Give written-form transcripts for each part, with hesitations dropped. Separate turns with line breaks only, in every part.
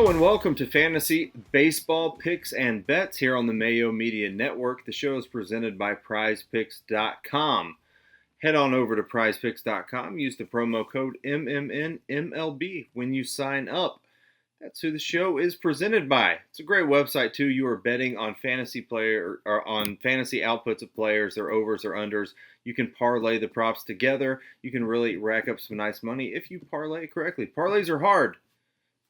Hello and welcome to Fantasy Baseball Picks and Bets here on the Mayo Media Network. The show is presented by PrizePicks.com. Head on over to PrizePicks.com. Use the promo code MMNMLB when you sign up. That's who the show is presented by. It's a great website too. You are betting on fantasy outputs of players, their overs, their unders. You can parlay the props together. You can really rack up some nice money if you parlay correctly. Parlays are hard.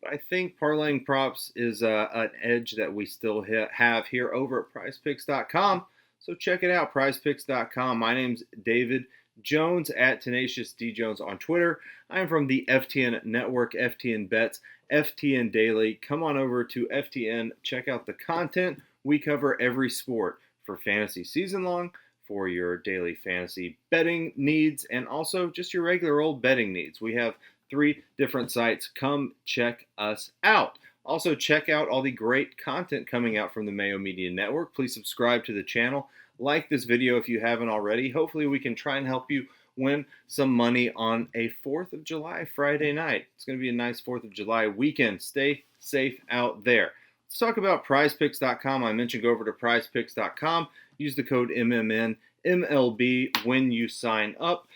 I think parlaying props is an edge that we still have here over at PrizePicks.com. So check it out, PrizePicks.com. My name's David Jones at Tenacious D Jones on Twitter. I'm from the FTN Network, FTN Bets, FTN Daily. Come on over to FTN, check out the content. We cover every sport for fantasy season long, for your daily fantasy betting needs, and also just your regular old betting needs. We have 3 different sites. Come check us out. Also, check out all the great content coming out from the Mayo Media Network. Please subscribe to the channel. Like this video if you haven't already. Hopefully, we can try and help you win some money on a 4th of July Friday night. It's going to be a nice 4th of July weekend. Stay safe out there. Let's talk about PrizePicks.com. I mentioned go over to PrizePicks.com. Use the code MMNMLB when you sign up.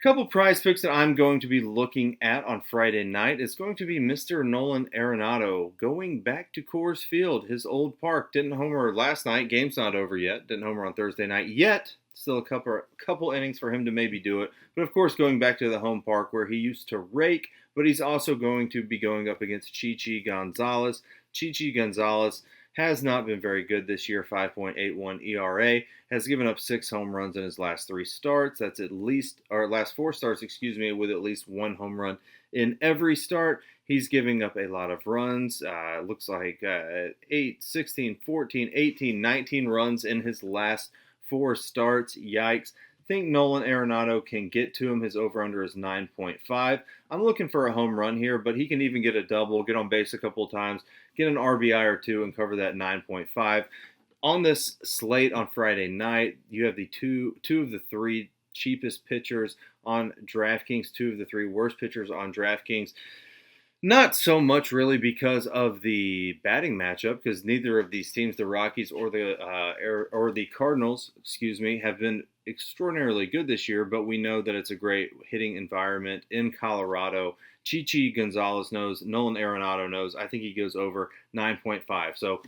Couple prize picks that I'm going to be looking at on Friday night is going to be Mr. Nolan Arenado going back to Coors Field, his old park. Didn't homer last night. Game's not over yet. Didn't homer on Thursday night yet. Still a couple innings for him to maybe do it. But of course, going back to the home park where he used to rake, but he's also going to be going up against Chichi Gonzalez. Chichi Gonzalez has not been very good this year, 5.81 ERA, has given up 6 home runs in his last 3 starts. That's last 4 starts, with at least 1 home run in every start. He's giving up a lot of runs. Looks like 8, 16, 14, 18, 19 runs in his last 4 starts. Yikes. Think Nolan Arenado can get to him. His over-under is 9.5. I'm looking for a home run here, but he can even get a double, get on base a couple of times, get an RBI or 2, and cover that 9.5. On this slate on Friday night, you have the two of the 3 cheapest pitchers on DraftKings, 2 of the 3 worst pitchers on DraftKings. Not so much really because of the batting matchup, because neither of these teams, the Rockies or the Cardinals, have been extraordinarily good this year, but we know that it's a great hitting environment in Colorado. Chichi Gonzalez knows, Nolan Arenado knows. I think he goes over 9.5. So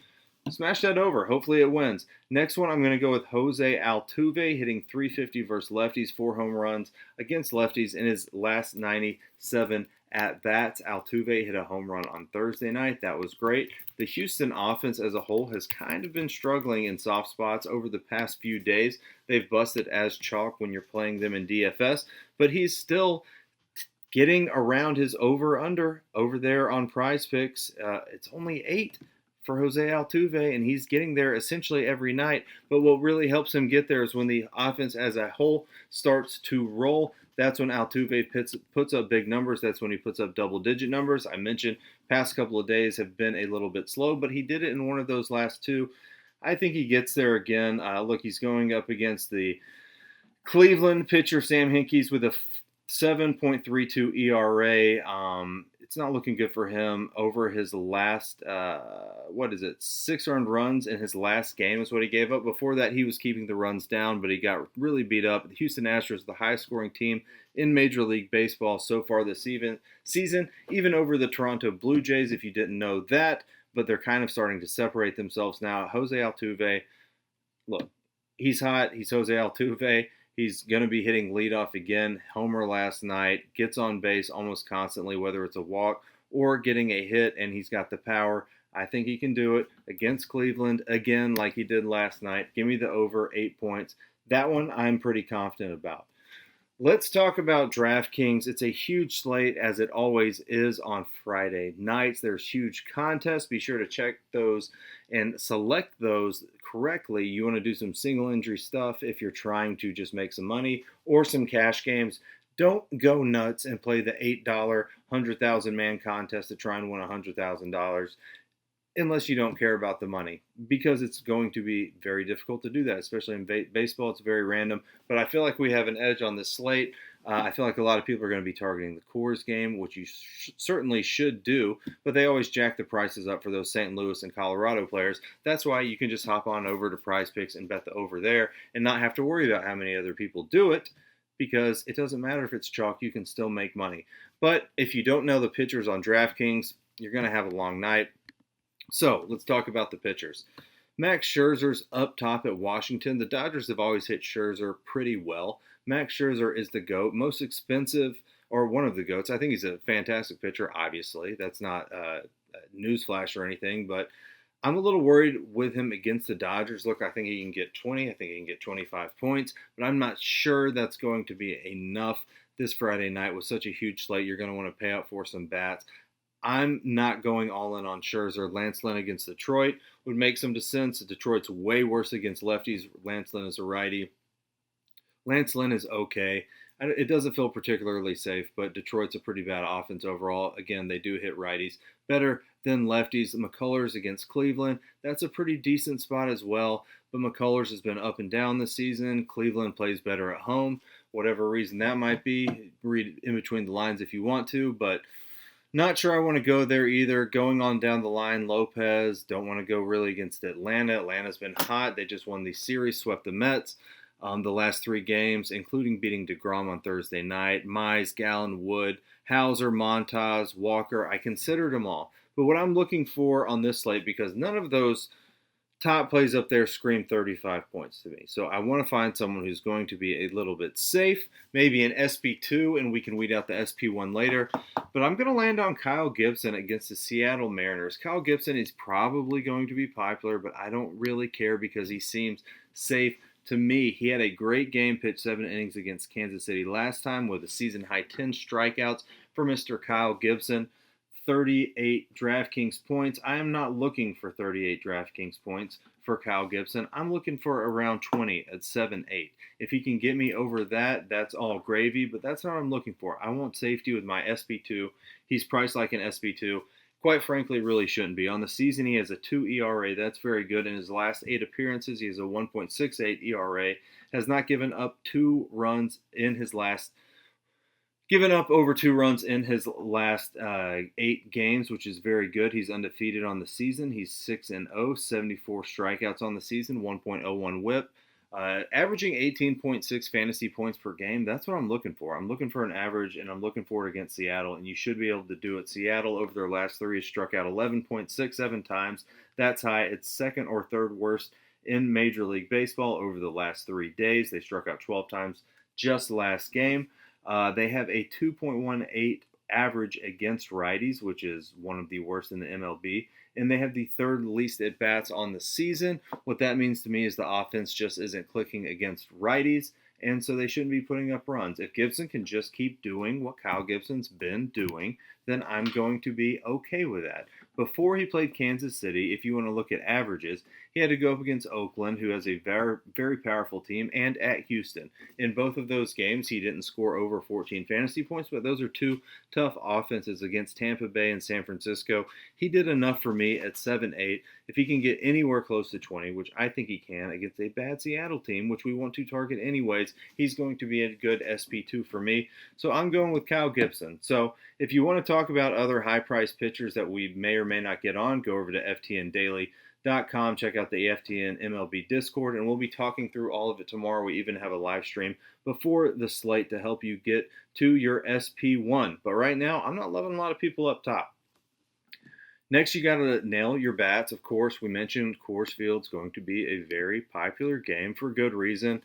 smash that over. Hopefully it wins. Next one, I'm going to go with Jose Altuve, hitting .350 versus lefties, 4 home runs against lefties in his last 97 at-bats. Altuve hit a home run on Thursday night. That was great. The Houston offense as a whole has kind of been struggling in soft spots over the past few days. They've busted as chalk when you're playing them in DFS, but he's still getting around his over-under over there on Prize Picks. It's only 8 for Jose Altuve, and he's getting there essentially every night. But what really helps him get there is when the offense as a whole starts to roll. That's when Altuve puts up big numbers. That's when he puts up double-digit numbers. I mentioned past couple of days have been a little bit slow, but he did it in one of those last 2. I think he gets there again. Look, he's going up against the Cleveland pitcher Sam Hinkie with a 7.32 ERA. It's not looking good for him over his last, 6 earned runs in his last game is what he gave up. Before that, he was keeping the runs down, but he got really beat up. The Houston Astros, the highest scoring team in Major League Baseball so far this season, even over the Toronto Blue Jays, if you didn't know that, but they're kind of starting to separate themselves now. Jose Altuve, look, he's hot. He's Jose Altuve. He's going to be hitting leadoff again. Homer last night. Gets on base almost constantly, whether it's a walk or getting a hit, and he's got the power. I think he can do it against Cleveland again like he did last night. Give me the over 8 points. That one I'm pretty confident about. Let's talk about DraftKings. It's a huge slate, as it always is on Friday nights. There's huge contests. Be sure to check those and select those correctly. You want to do some single injury stuff if you're trying to just make some money, or some cash games. Don't go nuts and play the $8 100,000 man contest to try and win $100,000 unless you don't care about the money, because it's going to be very difficult to do that, especially in baseball. It's very random, but I feel like we have an edge on this slate. I feel like a lot of people are going to be targeting the Coors game, which you certainly should do, but they always jack the prices up for those St. Louis and Colorado players. That's why you can just hop on over to Prize Picks and bet the over there and not have to worry about how many other people do it, because it doesn't matter if it's chalk, you can still make money. But if you don't know the pitchers on DraftKings, you're going to have a long night. So let's talk about the pitchers. Max Scherzer's up top at Washington. The Dodgers have always hit Scherzer pretty well. Max Scherzer is the GOAT, most expensive, or one of the GOATs. I think he's a fantastic pitcher, obviously. That's not a newsflash or anything, but I'm a little worried with him against the Dodgers. Look, I think he can get 20. I think he can get 25 points, but I'm not sure that's going to be enough this Friday night with such a huge slate. You're going to want to pay out for some bats. I'm not going all in on Scherzer. Lance Lynn against Detroit would make some sense. Detroit's way worse against lefties. Lance Lynn is a righty. Lance Lynn is okay. It doesn't feel particularly safe, but Detroit's a pretty bad offense overall. Again, they do hit righties better than lefties. McCullers against Cleveland, that's a pretty decent spot as well, but McCullers has been up and down this season. Cleveland plays better at home. Whatever reason that might be, read in between the lines if you want to, but not sure I want to go there either. Going on down the line, Lopez, don't want to go really against Atlanta. Atlanta's been hot. They just won the series, swept the Mets the last 3 games, including beating DeGrom on Thursday night. Mize, Gallen, Wood, Hauser, Montas, Walker. I considered them all. But what I'm looking for on this slate, because none of those top plays up there scream 35 points to me. So I want to find someone who's going to be a little bit safe, maybe an SP2, and we can weed out the SP1 later. But I'm going to land on Kyle Gibson against the Seattle Mariners. Kyle Gibson is probably going to be popular, but I don't really care because he seems safe to me. He had a great game, pitched 7 innings against Kansas City last time with a season-high 10 strikeouts for Mr. Kyle Gibson. 38 DraftKings points. I am not looking for 38 DraftKings points for Kyle Gibson. I'm looking for around 20 at 7-8. If he can get me over that, that's all gravy, but that's not what I'm looking for. I want safety with my SP2. He's priced like an SP2. Quite frankly, really shouldn't be. On the season, he has a 2 ERA. That's very good. In his last 8 appearances, he has a 1.68 ERA. Has not given up 2 runs in his last Given up over 2 runs in his last 8 games, which is very good. He's undefeated on the season. He's 6-0, 74 strikeouts on the season, 1.01 WHIP, averaging 18.6 fantasy points per game. That's what I'm looking for. I'm looking for an average, and I'm looking for it against Seattle, and you should be able to do it. Seattle, over their last 3, has struck out 11.67 times. That's high. It's second or third worst in Major League Baseball over the last 3 days. They struck out 12 times just last game. They have a 2.18 average against righties, which is one of the worst in the MLB. And they have the 3rd least at-bats on the season. What that means to me is the offense just isn't clicking against righties, and so they shouldn't be putting up runs. If Gibson can just keep doing what Kyle Gibson's been doing, then I'm going to be okay with that. Before he played Kansas City, if you want to look at averages, he had to go up against Oakland, who has a very, very powerful team, and at Houston. In both of those games, he didn't score over 14 fantasy points, but those are 2 tough offenses against Tampa Bay and San Francisco. He did enough for me at 7-8. If he can get anywhere close to 20, which I think he can, against a bad Seattle team, which we want to target anyways, he's going to be a good SP2 for me. So I'm going with Kyle Gibson. So if you want to talk about other high-priced pitchers that we may or may not get on, go over to ftndaily.com, check out the FTN MLB Discord, and we'll be talking through all of it tomorrow. We even have a live stream before the slate to help you get to your SP1. But right now, I'm not loving a lot of people up top. Next, you got to nail your bats. Of course, we mentioned Coors Field's going to be a very popular game for good reason.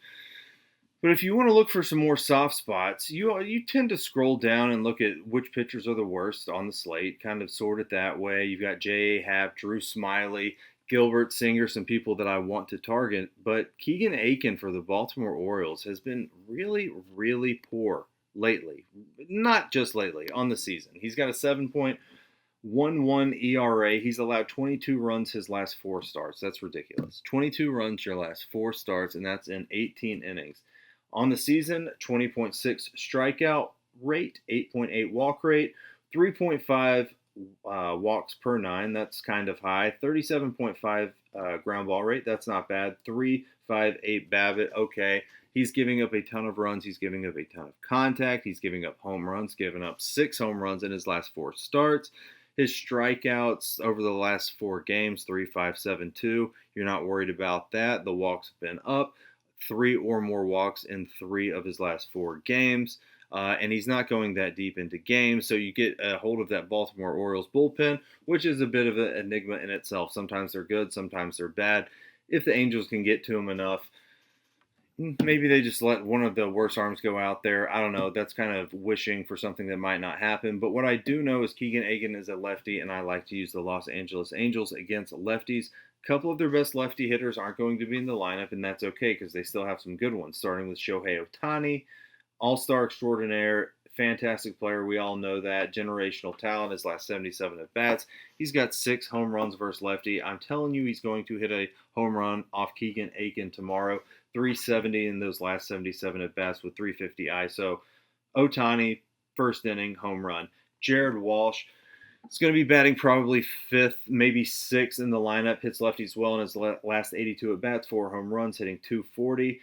But if you want to look for some more soft spots, you tend to scroll down and look at which pitchers are the worst on the slate, kind of sort it that way. You've got J.A. Happ, Drew Smyly, Gilbert Singer, some people that I want to target. But Keegan Aiken for the Baltimore Orioles has been really, really poor lately. Not just lately, on the season. He's got a 7.11 ERA. He's allowed 22 runs his last 4 starts. That's ridiculous. 22 runs your last 4 starts, and that's in 18 innings. On the season, 20.6 strikeout rate, 8.8 walk rate, 3.5 walks per 9. That's kind of high. 37.5 ground ball rate. That's not bad. 3.58 BABIP. Okay. He's giving up a ton of runs. He's giving up a ton of contact. He's giving up home runs, giving up 6 home runs in his last 4 starts. His strikeouts over the last 4 games, 3.572. You're not worried about that. The walks have been up. 3 or more walks in 3 of his last 4 games. And he's not going that deep into games. So you get a hold of that Baltimore Orioles bullpen, which is a bit of an enigma in itself. Sometimes they're good, sometimes they're bad. If the Angels can get to him enough, maybe they just let one of the worst arms go out there. I don't know. That's kind of wishing for something that might not happen. But what I do know is Keegan Egan is a lefty, and I like to use the Los Angeles Angels against lefties. A couple of their best lefty hitters aren't going to be in the lineup, and that's okay because they still have some good ones, starting with Shohei Ohtani, all-star extraordinaire, fantastic player. We all know that. Generational talent, his last 77 at-bats. He's got 6 home runs versus lefty. I'm telling you he's going to hit a home run off Keegan Egan tomorrow. 370 in those last 77 at-bats with 350 ISO. Ohtani, first inning, home run. Jared Walsh is going to be batting probably 5th, maybe 6th in the lineup. Hits lefties well in his last 82 at-bats, 4 home runs, hitting 240.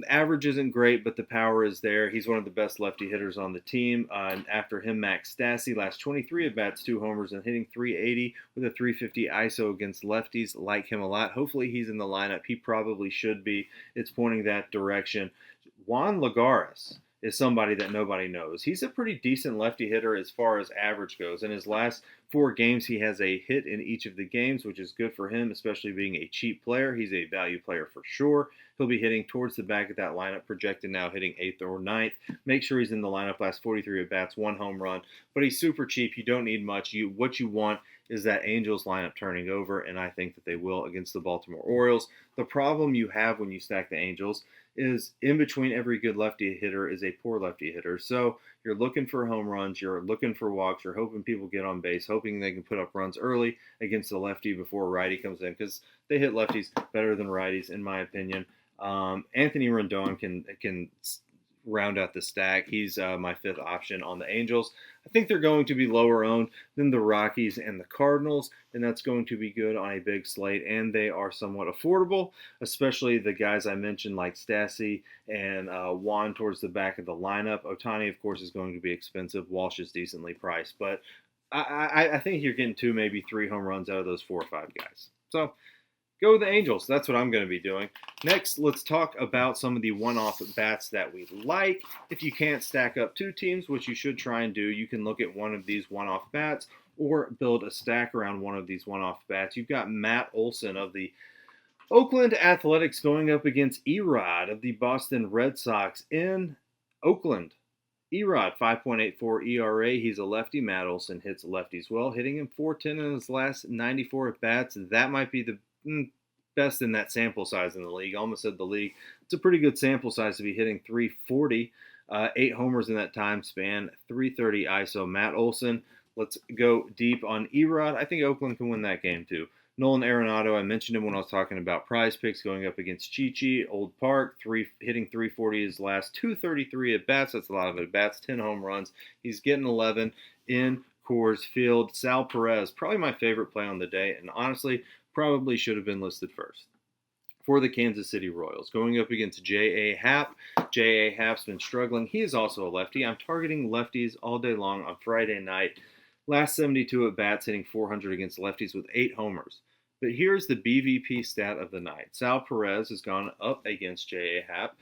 Average isn't great, but the power is there. He's one of the best lefty hitters on the team. And after him, Max Stassi, last 23 at-bats, 2 homers, and hitting 380 with a 350 ISO against lefties. Like him a lot. Hopefully he's in the lineup. He probably should be. It's pointing that direction. Juan Lagares is somebody that nobody knows. He's a pretty decent lefty hitter as far as average goes. In his last 4 games, he has a hit in each of the games, which is good for him, especially being a cheap player. He's a value player for sure. He'll be hitting towards the back of that lineup, projected now hitting 8th or 9th. Make sure he's in the lineup. Last 43 at-bats, 1 home run. But he's super cheap. You don't need much. What you want is that Angels lineup turning over, and I think that they will against the Baltimore Orioles. The problem you have when you stack the Angels is in between every good lefty hitter is a poor lefty hitter. So you're looking for home runs, you're looking for walks, you're hoping people get on base, hoping they can put up runs early against the lefty before a righty comes in, because they hit lefties better than righties, in my opinion. Anthony Rendon can round out the stack. He's my 5th option on the Angels. I think they're going to be lower owned than the Rockies and the Cardinals, and that's going to be good on a big slate, and they are somewhat affordable, especially the guys I mentioned like Stassi and Juan towards the back of the lineup. Ohtani, of course, is going to be expensive. Walsh is decently priced, but I think you're getting 2, maybe 3 home runs out of those 4 or 5 guys. So go with the Angels. That's what I'm going to be doing. Next, let's talk about some of the one-off bats that we like. If you can't stack up 2 teams, which you should try and do, you can look at one of these one-off bats or build a stack around one of these one-off bats. You've got Matt Olson of the Oakland Athletics going up against Erod of the Boston Red Sox in Oakland. Erod, 5.84 ERA. He's a lefty. Matt Olson hits lefties well, hitting him .410 in his last 94 at-bats. That might be the best in that sample size in the league. Almost said the league. It's a pretty good sample size to be hitting 340. 8 homers in that time span, 330 ISO. Matt Olson. Let's go deep on Erod. I think Oakland can win that game too. Nolan Arenado, I mentioned him when I was talking about Prize Picks, going up against Chi-Chi, Old Park, hitting 340 his last 233 at-bats. That's a lot of at-bats, 10 home runs. He's getting 11 in Coors Field. Sal Perez, probably my favorite play on the day, and honestly, probably should have been listed first. For the Kansas City Royals, going up against J.A. Happ. J.A. Happ's been struggling. He is also a lefty. I'm targeting lefties all day long on Friday night. Last 72 at-bats, hitting .400 against lefties with 8 homers. But here's the BVP stat of the night. Sal Perez has gone up against J.A. Happ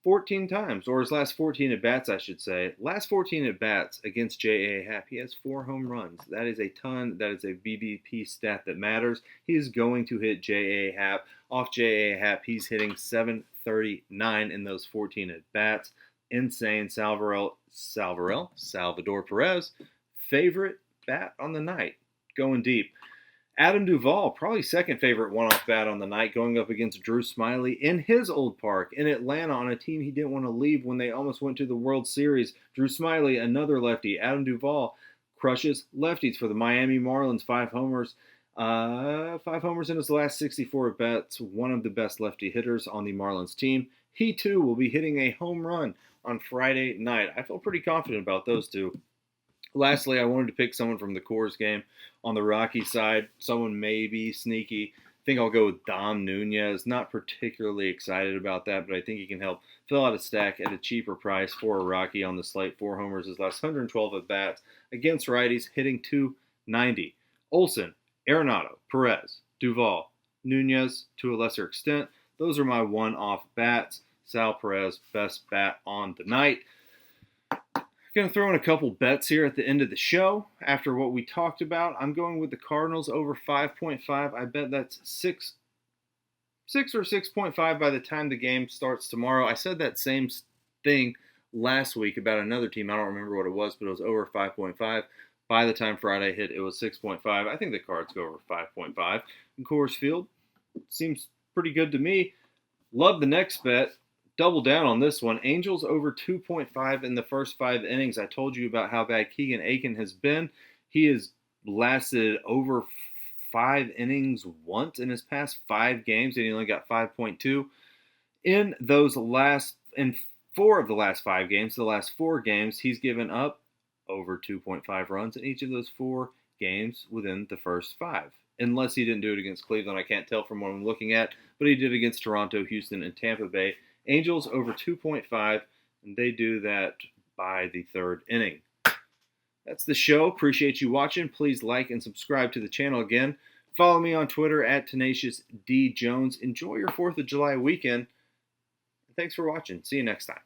14 times, or his last 14 at-bats, I should say. Last 14 at-bats against J.A. Happ, he has 4 home runs. That is a ton. That is a BVP stat that matters. He is going to hit J.A. Happ. Off J.A. Happ, he's hitting .739 in those 14 at-bats. Insane. Salvador Perez, favorite bat on the night, going deep. Adam Duvall, probably second favorite one-off bat on the night, going up against Drew Smyly in his old park in Atlanta on a team he didn't want to leave when they almost went to the World Series. Drew Smyly, another lefty. Adam Duvall crushes lefties for the Miami Marlins, 5 homers. 5 homers in his last 64 at-bats, one of the best lefty hitters on the Marlins team. He, too, will be hitting a home run on Friday night. I feel pretty confident about those two. Lastly, I wanted to pick someone from the Coors game on the Rocky side, someone maybe sneaky. think I'll go with Dom Nunez. Not particularly excited about that, but I think he can help fill out a stack at a cheaper price for a Rocky on the slate. 4 homers his last 112 at bats against righties, hitting .290. Olsen, Arenado, Perez, Duvall, Nunez to a lesser extent. Those are my one-off bats. Sal Perez, best bat on the night. Going to throw in a couple bets here at the end of the show. After what we talked about, I'm going with the Cardinals over 5.5. I bet that's 6 or 6.5 by the time the game starts tomorrow. I said that same thing last week about another team. I don't remember what it was, but it was over 5.5. By the time Friday hit, it was 6.5. I think the Cards go over 5.5. In Coors Field, seems pretty good to me. Love the next bet. Double down on this one. Angels over 2.5 in the first 5 innings. I told you about how bad Keegan Aiken has been. He has lasted over 5 innings once in his past 5 games, and he only got 5.2. In 4 of the last 5 games, the last 4 games, he's given up over 2.5 runs in each of those 4 games within the first 5. Unless he didn't do it against Cleveland, I can't tell from what I'm looking at, but he did against Toronto, Houston, and Tampa Bay. Angels over 2.5, and they do that by the 3rd inning. That's the show. Appreciate you watching. Please like and subscribe to the channel again. Follow me on Twitter at TenaciousDJones. Enjoy your 4th of July weekend. Thanks for watching. See you next time.